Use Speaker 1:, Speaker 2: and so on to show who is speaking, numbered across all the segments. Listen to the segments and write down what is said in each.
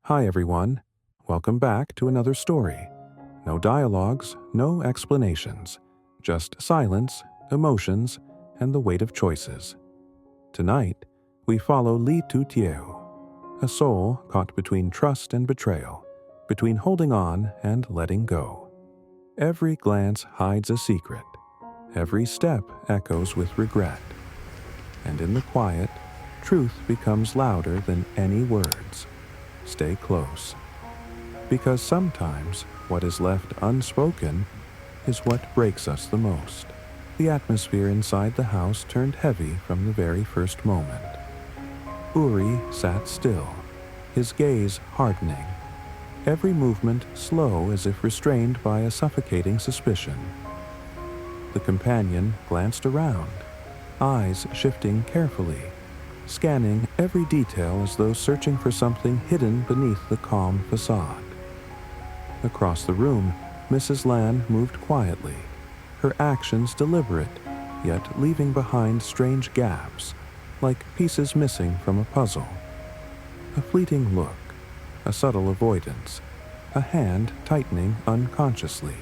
Speaker 1: Hi everyone, welcome back to another story. No dialogues, no explanations, just silence, emotions, and the weight of choices. Tonight, we follow Tu Tieu, a soul caught between trust and betrayal, between holding on and letting go. Every glance hides a secret, every step echoes with regret, and in the quiet, truth becomes louder than any words. Stay close. Because sometimes what is left unspoken is what breaks us the most. The atmosphere inside the house turned heavy from the very first moment. Uri sat still, his gaze hardening, every movement slow as if restrained by a suffocating suspicion. The companion glanced around, eyes shifting carefully, scanning every detail as though searching for something hidden beneath the calm facade. Across the room, Mrs. Lan moved quietly, her actions deliberate, yet leaving behind strange gaps, like pieces missing from a puzzle. A fleeting look, a subtle avoidance, a hand tightening unconsciously.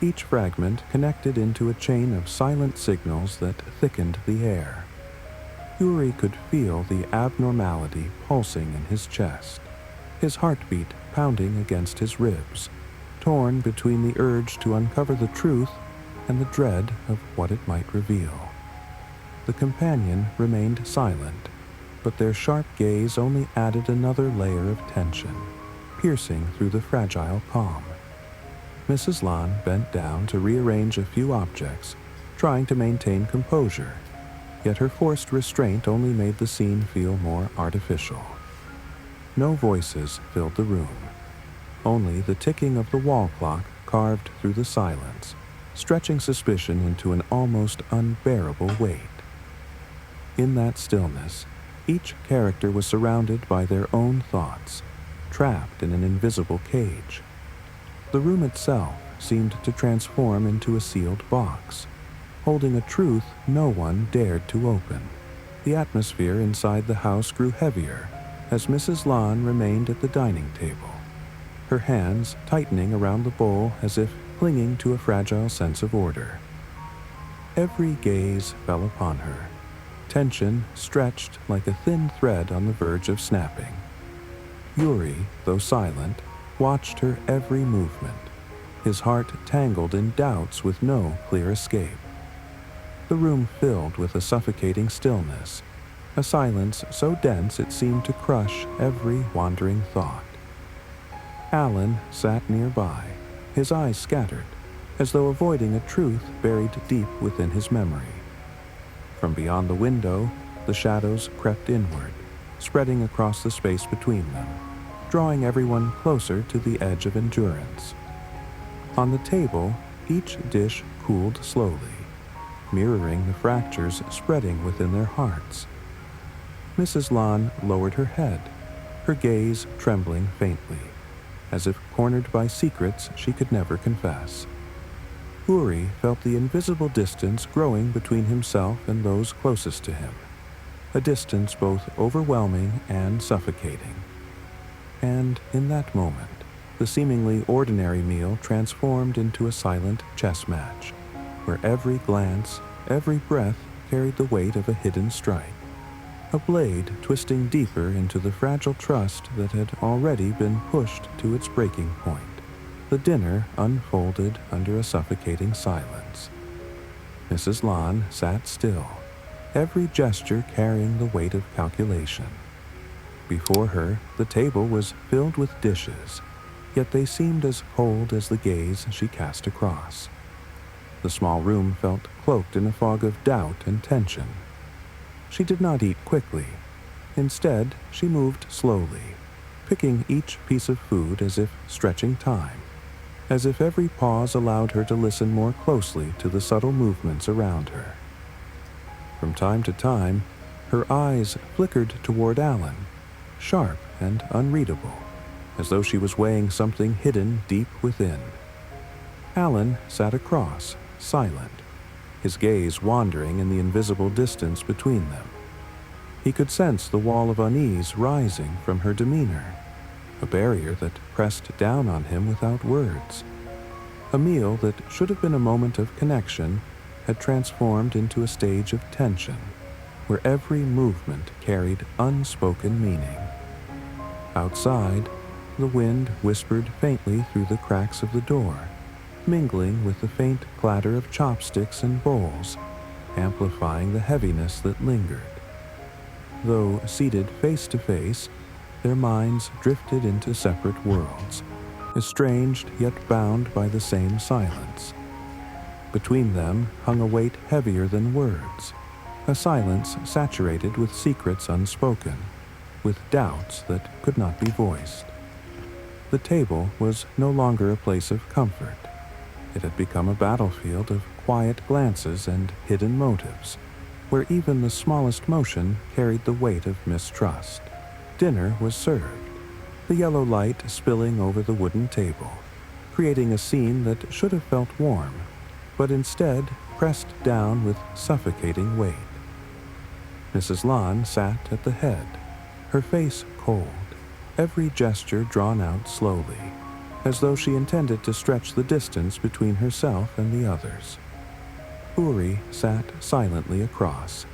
Speaker 1: Each fragment connected into a chain of silent signals that thickened the air. Uri could feel the abnormality pulsing in his chest, his heartbeat pounding against his ribs, torn between the urge to uncover the truth and the dread of what it might reveal. The companion remained silent, but their sharp gaze only added another layer of tension, piercing through the fragile calm. Mrs. Lan bent down to rearrange a few objects, trying to maintain composure, yet her forced restraint only made the scene feel more artificial. No voices filled the room, only the ticking of the wall clock carved through the silence, stretching suspicion into an almost unbearable weight. In that stillness, each character was surrounded by their own thoughts, trapped in an invisible cage. The room itself seemed to transform into a sealed box, holding a truth no one dared to open. The atmosphere inside the house grew heavier as Mrs. Lan remained at the dining table, her hands tightening around the bowl as if clinging to a fragile sense of order. Every gaze fell upon her, tension stretched like a thin thread on the verge of snapping. Uri, though silent, watched her every movement, his heart tangled in doubts with no clear escape. The room filled with a suffocating stillness, a silence so dense it seemed to crush every wandering thought. Alan sat nearby, his eyes scattered, as though avoiding a truth buried deep within his memory. From beyond the window, the shadows crept inward, spreading across the space between them, drawing everyone closer to the edge of endurance. On the table, each dish cooled slowly, mirroring the fractures spreading within their hearts. Mrs. Lan lowered her head, her gaze trembling faintly, as if cornered by secrets she could never confess. Uri felt the invisible distance growing between himself and those closest to him, a distance both overwhelming and suffocating. And in that moment, the seemingly ordinary meal transformed into a silent chess match, where every glance, every breath carried the weight of a hidden strike, a blade twisting deeper into the fragile trust that had already been pushed to its breaking point. The dinner unfolded under a suffocating silence. Mrs. Lan sat still, every gesture carrying the weight of calculation. Before her, the table was filled with dishes, yet they seemed as cold as the gaze she cast across. The small room felt cloaked in a fog of doubt and tension. She did not eat quickly. Instead, she moved slowly, picking each piece of food as if stretching time, as if every pause allowed her to listen more closely to the subtle movements around her. From time to time, her eyes flickered toward Alan, sharp and unreadable, as though she was weighing something hidden deep within. Alan sat across, silent, his gaze wandering in the invisible distance between them. He could sense the wall of unease rising from her demeanor, a barrier that pressed down on him without words. A meal that should have been a moment of connection had transformed into a stage of tension, where every movement carried unspoken meaning. Outside, the wind whispered faintly through the cracks of the door, mingling with the faint clatter of chopsticks and bowls, amplifying the heaviness that lingered. Though seated face to face, their minds drifted into separate worlds, estranged yet bound by the same silence. Between them hung a weight heavier than words, a silence saturated with secrets unspoken, with doubts that could not be voiced. The table was no longer a place of comfort. It had become a battlefield of quiet glances and hidden motives, where even the smallest motion carried the weight of mistrust. Dinner was served, the yellow light spilling over the wooden table, creating a scene that should have felt warm, but instead pressed down with suffocating weight. Mrs. Lon sat at the head, her face cold, every gesture drawn out slowly, as though she intended to stretch the distance between herself and the others. Uri sat silently across,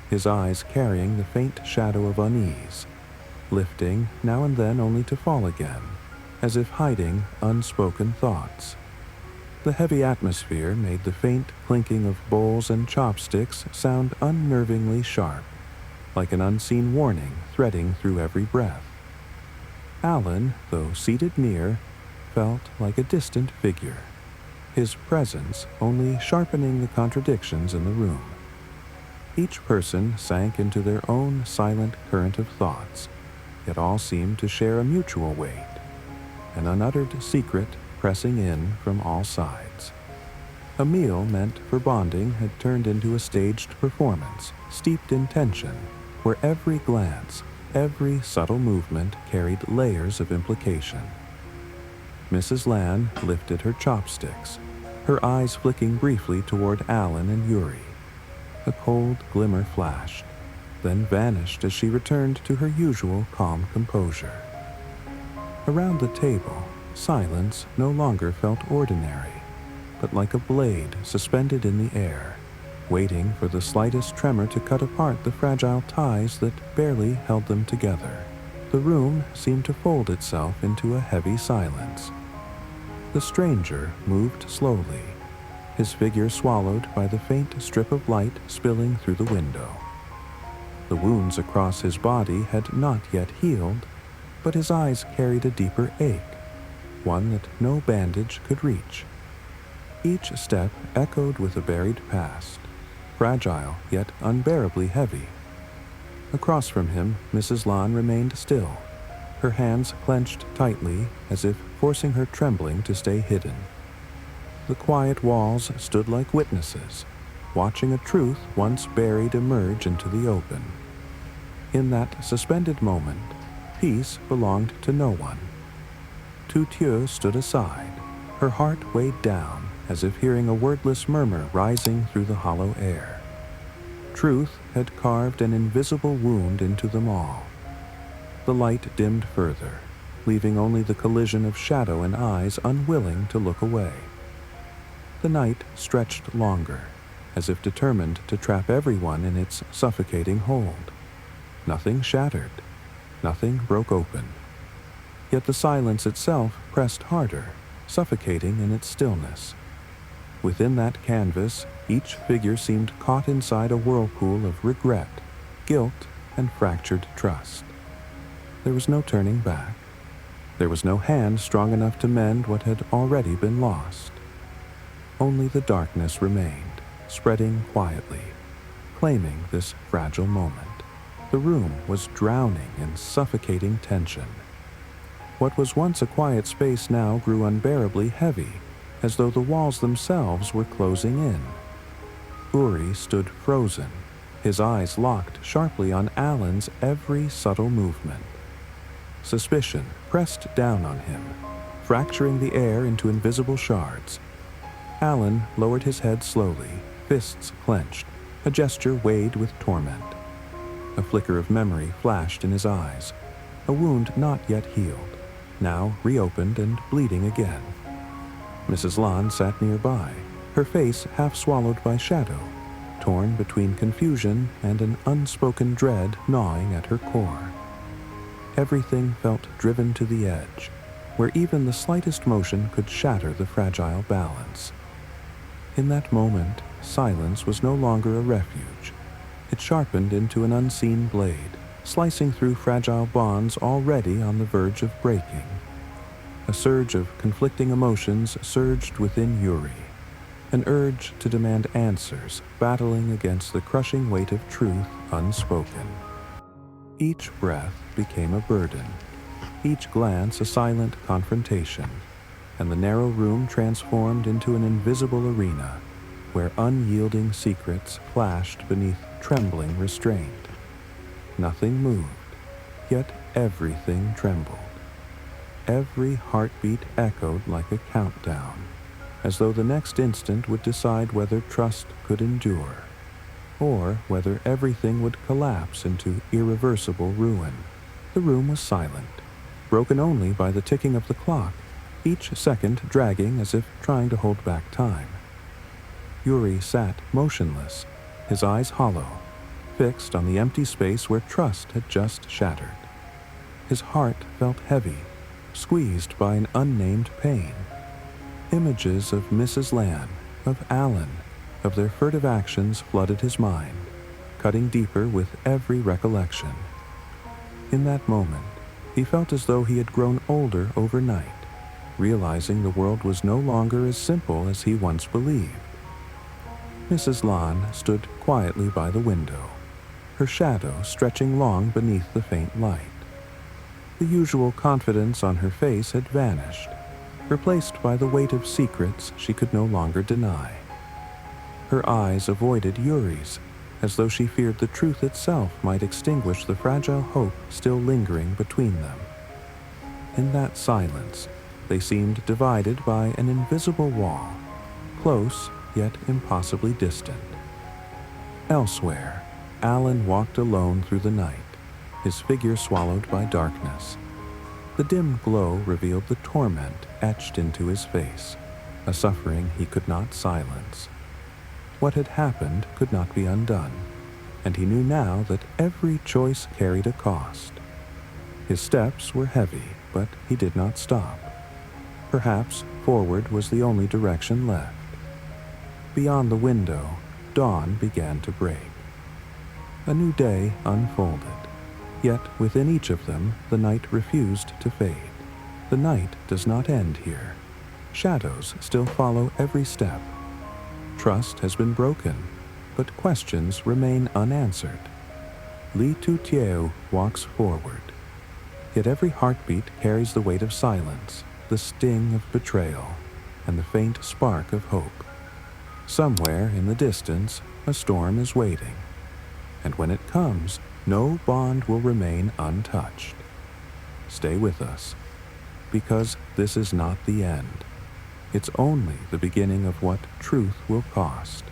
Speaker 1: his eyes carrying the faint shadow of unease, lifting now and then only to fall again, as if hiding unspoken thoughts. The heavy atmosphere made the faint clinking of bowls and chopsticks sound unnervingly sharp, like an unseen warning threading through every breath. Alan, though seated near, felt like a distant figure, his presence only sharpening the contradictions in the room. Each person sank into their own silent current of thoughts, yet all seemed to share a mutual weight, an unuttered secret pressing in from all sides. A meal meant for bonding had turned into a staged performance, steeped in tension, where every glance, every subtle movement carried layers of implication. Mrs. Lan lifted her chopsticks, her eyes flicking briefly toward Alan and Yuri. A cold glimmer flashed, then vanished as she returned to her usual calm composure. Around the table, silence no longer felt ordinary, but like a blade suspended in the air, waiting for the slightest tremor to cut apart the fragile ties that barely held them together. The room seemed to fold itself into a heavy silence. The stranger moved slowly, his figure swallowed by the faint strip of light spilling through the window. The wounds across his body had not yet healed, but his eyes carried a deeper ache, one that no bandage could reach. Each step echoed with a buried past, fragile yet unbearably heavy. Across from him, Mrs. Lon remained still, her hands clenched tightly as if forcing her trembling to stay hidden. The quiet walls stood like witnesses, watching a truth once buried emerge into the open. In that suspended moment, peace belonged to no one. Tu Tieu stood aside, her heart weighed down as if hearing a wordless murmur rising through the hollow air. Truth had carved an invisible wound into them all. The light dimmed further, leaving only the collision of shadow and eyes unwilling to look away. The night stretched longer, as if determined to trap everyone in its suffocating hold. Nothing shattered, nothing broke open. Yet the silence itself pressed harder, suffocating in its stillness. Within that canvas, each figure seemed caught inside a whirlpool of regret, guilt, and fractured trust. There was no turning back. There was no hand strong enough to mend what had already been lost. Only the darkness remained, spreading quietly, claiming this fragile moment. The room was drowning in suffocating tension. What was once a quiet space now grew unbearably heavy, as though the walls themselves were closing in. Uri stood frozen, his eyes locked sharply on Alan's every subtle movement. Suspicion pressed down on him, fracturing the air into invisible shards. Alan lowered his head slowly, fists clenched, a gesture weighted with torment. A flicker of memory flashed in his eyes, a wound not yet healed, now reopened and bleeding again. Mrs. Lan sat nearby, her face half swallowed by shadow, torn between confusion and an unspoken dread gnawing at her core. Everything felt driven to the edge, where even the slightest motion could shatter the fragile balance. In that moment, silence was no longer a refuge. It sharpened into an unseen blade, slicing through fragile bonds already on the verge of breaking. A surge of conflicting emotions surged within Yuri, an urge to demand answers, battling against the crushing weight of truth unspoken. Each breath became a burden, each glance a silent confrontation, and the narrow room transformed into an invisible arena where unyielding secrets flashed beneath trembling restraint. Nothing moved, yet everything trembled. Every heartbeat echoed like a countdown, as though the next instant would decide whether trust could endure, or whether everything would collapse into irreversible ruin. The room was silent, broken only by the ticking of the clock, each second dragging as if trying to hold back time. Yuri sat motionless, his eyes hollow, fixed on the empty space where trust had just shattered. His heart felt heavy, squeezed by an unnamed pain. Images of Mrs. Lan, of Alan, of their furtive actions flooded his mind, cutting deeper with every recollection. In that moment, he felt as though he had grown older overnight, realizing the world was no longer as simple as he once believed. Mrs. Lan stood quietly by the window, her shadow stretching long beneath the faint light. The usual confidence on her face had vanished, replaced by the weight of secrets she could no longer deny. Her eyes avoided Yuri's, as though she feared the truth itself might extinguish the fragile hope still lingering between them. In that silence, they seemed divided by an invisible wall, close yet impossibly distant. Elsewhere, Alan walked alone through the night, his figure swallowed by darkness. The dim glow revealed the torment etched into his face, a suffering he could not silence. What had happened could not be undone, and he knew now that every choice carried a cost. His steps were heavy, but he did not stop. Perhaps forward was the only direction left. Beyond the window, dawn began to break. A new day unfolded, yet within each of them the night refused to fade. The night does not end here. Shadows still follow every step. Trust has been broken, but questions remain unanswered. Tu Tieu walks forward. Yet every heartbeat carries the weight of silence, the sting of betrayal, and the faint spark of hope. Somewhere in the distance, a storm is waiting, and when it comes, no bond will remain untouched. Stay with us, because this is not the end. It's only the beginning of what truth will cost.